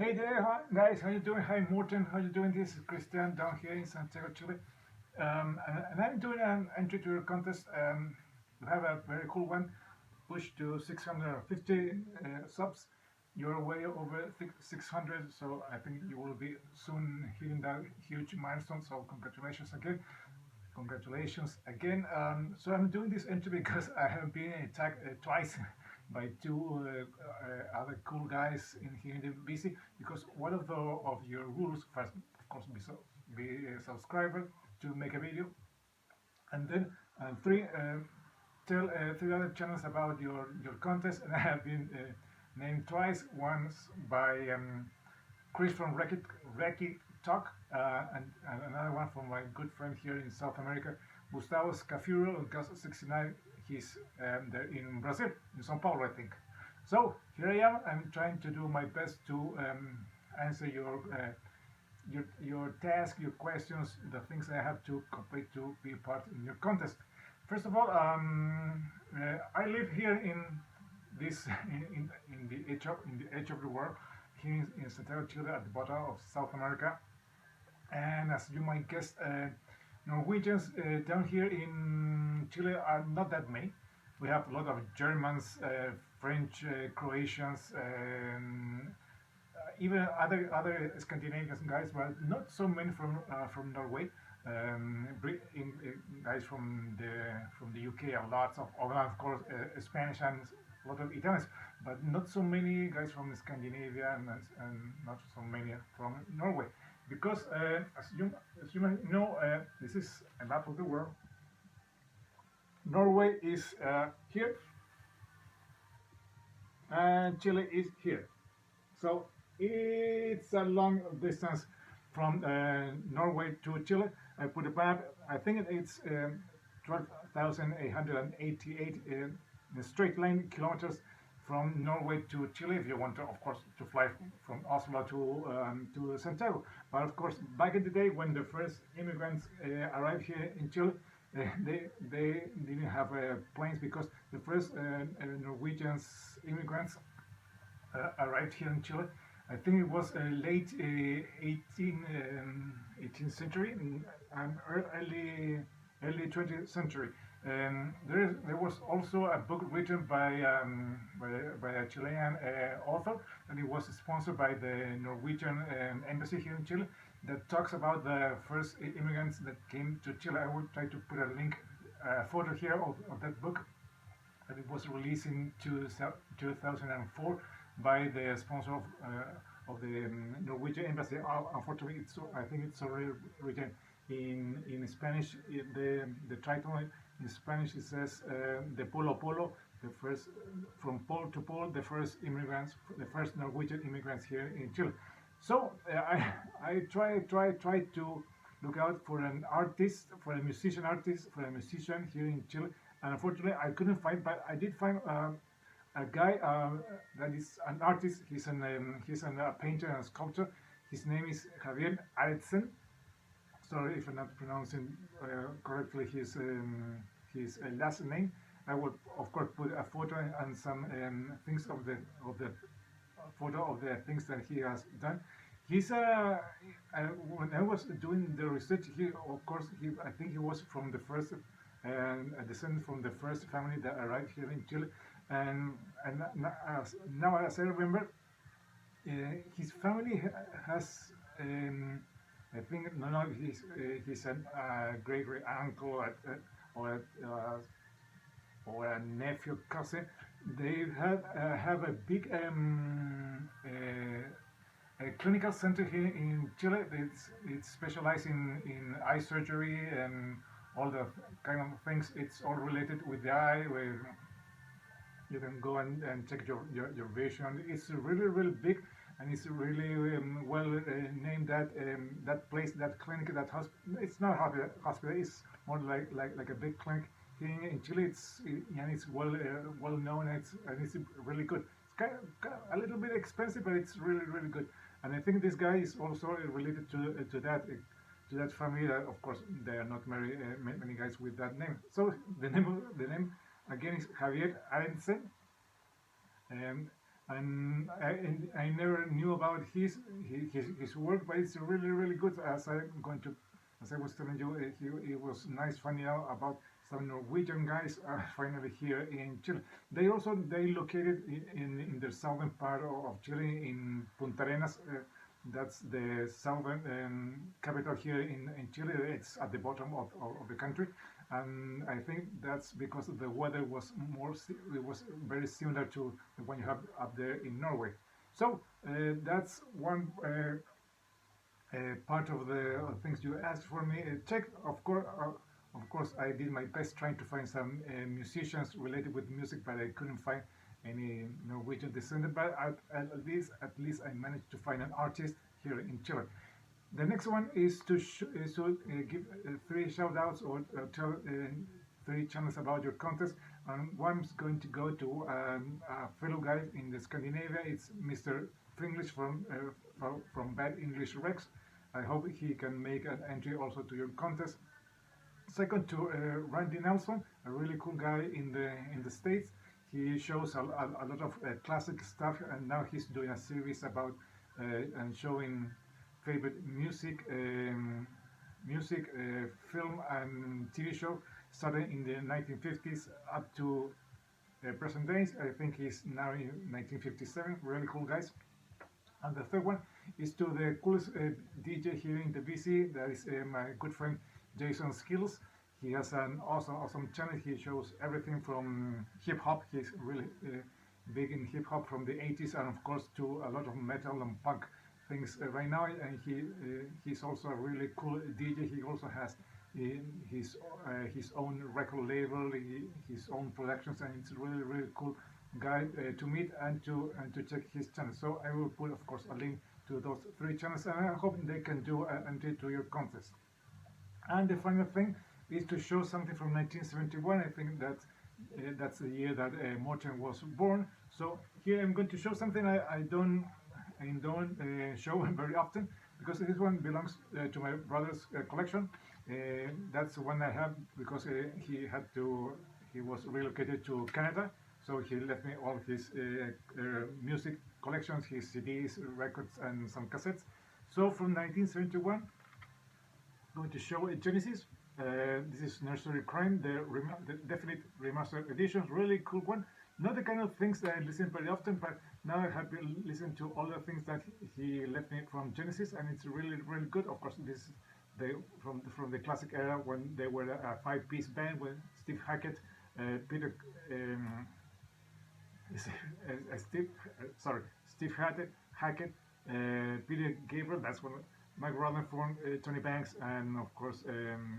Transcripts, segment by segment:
Hey there, hi, guys. How you doing? Hi, Morten. How you doing? This is Christian down here in Santiago, Chile. And I'm doing an entry to your contest. We have a very cool one. Push to 650 subs. You're way over 600, so I think you will be soon hitting that huge milestone. So congratulations again. Congratulations again. So I'm doing this entry because I have been attacked twice by two other cool guys in here in the BC. Because one of your rules, first, of course, be a subscriber to make a video, and then three tell three other channels about your contest. And I have been named twice. Once by Chris from Reki Talk, and another one from my good friend here in South America, Gustavo Scafuro, on Gas 69. He's there in Brazil, in São Paulo, I think. So here I am. I'm trying to do my best to answer your task, your questions, the things I have to complete to be part in your contest. First of all, I live here in this in the edge of the world, here in Santiago, Chile, at the bottom of South America. And as you might guess, Norwegians down here in Chile are not that many. We have a lot of Germans, French, Croatians, even other Scandinavian guys, but not so many from Norway. Guys from the UK, are lots of course, Spanish and a lot of Italians, but not so many guys from Scandinavia, and not so many from Norway. Because as you might know, this is a map of the world. Norway is here, and Chile is here. So it's a long distance from Norway to Chile. I put a map. I think it's 12,888 in a straight line kilometers from Norway to Chile. If you want to, of course, to fly from Oslo to Santiago. But of course, back in the day when the first immigrants arrived here in Chile, they didn't have planes, because the first Norwegians immigrants arrived here in Chile. I think it was late 18th century and early 20th century. There was also a book written by a Chilean author, and it was sponsored by the Norwegian embassy here in Chile, that talks about the first immigrants that came to Chile. I will try to put a link, a photo here of that book, and it was released in 2004 by the sponsor of the Norwegian embassy. Unfortunately, I think it's already written in Spanish. The title in Spanish, it says "De Polo Polo," the first from pole to pole, the first immigrants, the first Norwegian immigrants here in Chile. So I try to look out for an artist, for a musician here in Chile. And unfortunately, I couldn't find, but I did find a guy that is an artist. He's a painter and a sculptor. His name is Javier Aretzen. Sorry if I'm not pronouncing correctly his last name. I will of course put a photo and some things of the photo of the things that he has done. He's when I was doing the research, I think he was from the first a descendant from the first family that arrived here in Chile, and now as I remember, his family has. I think no, he's a great uncle or a nephew, cousin. They have a big a clinical center here in Chile. It's specialized in eye surgery and all the kind of things. It's all related with the eye, where you can go and check your vision. It's really big, and it's really well named, that place, that clinic, that hospital. It's not a hospital. It's more like a big clinic here in Chile. It's well known, and it's really good. It's kind of a little bit expensive, but it's really good. And I think this guy is also related to that family. Of course, there are not many guys with that name. So the name again is Javier Arensen. and I never knew about his work, but it's really really good. As I was telling you, it was nice finding out about some Norwegian guys are finally here in Chile. They located in the southern part of Chile in Punta Arenas. That's the southern capital here in Chile. It's at the bottom of the country, and I think that's because the weather was it was very similar to the one you have up there in Norway. So that's one part of the things you asked for me. Check, of course, I did my best trying to find some musicians related with music, but I couldn't find any Norwegian descendant. But at least I managed to find an artist here in Chile. The next one is to give three shout outs or tell three channels about your contest. And one's going to go to a fellow guy in the Scandinavia. It's Mr. Finglish from Bad English Rex. I hope he can make an entry also to your contest. Second to Randy Nelson, a really cool guy in the States. He shows a lot of classic stuff, and now he's doing a series about and showing favorite film and TV show starting in the 1950s up to present days. I think he's now in 1957. Really cool guys. And the third one is to the coolest DJ here in the BC. That is my good friend Jason Skills. He has an awesome channel. He shows everything from hip hop. He's really big in hip hop from the 80s, and of course to a lot of metal and punk things right now. And he's also a really cool DJ. He also has his own record label, his own productions, and it's really cool guy to meet and to check his channel. So I will put, of course, a link to those three channels, and I hope they can do an entry to your contest. And the final thing is to show something from 1971. I think that's the year that Morten was born. So here I'm going to show something I don't show very often, because this one belongs to my brother's collection. That's the one I have because he was relocated to Canada, so he left me all his music collections, his CDs, records, and some cassettes. So from 1971, I'm going to show a Genesis. This is Nursery Crime, the definite remastered edition, really cool one. Not the kind of things that I listen very often, but now I have been listening to all the things that he left me from Genesis, and it's really good. Of course, this is from the classic era when they were a five-piece band with Steve Hackett, Peter Steve Hackett, Peter Gabriel, that's one, Mike Rutherford, Tony Banks, and of course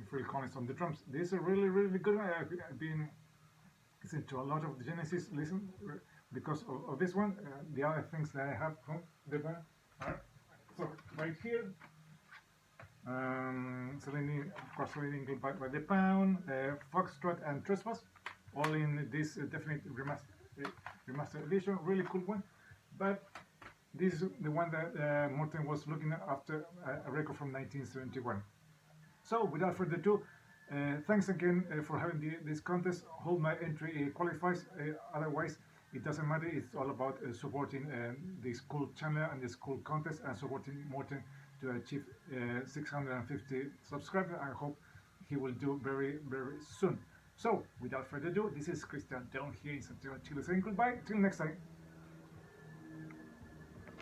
Phil Collins on the drums. This is a really good one. I've been listening to a lot of the Genesis because of this one. The other things that I have from the band are so right here. Celine, of course, Celine by the Pound, Foxtrot, and Trespass, all in this definite remastered edition. Really cool one. But this is the one that Morten was looking after, a record from 1971. So without further ado, thanks again for having this contest. Hope my entry qualifies. Otherwise, it doesn't matter. It's all about supporting this cool channel and this cool contest, and supporting Morten to achieve 650 subscribers. I hope he will do very soon. So without further ado, this is Christian down here in Santiago, Chile, saying goodbye till next time.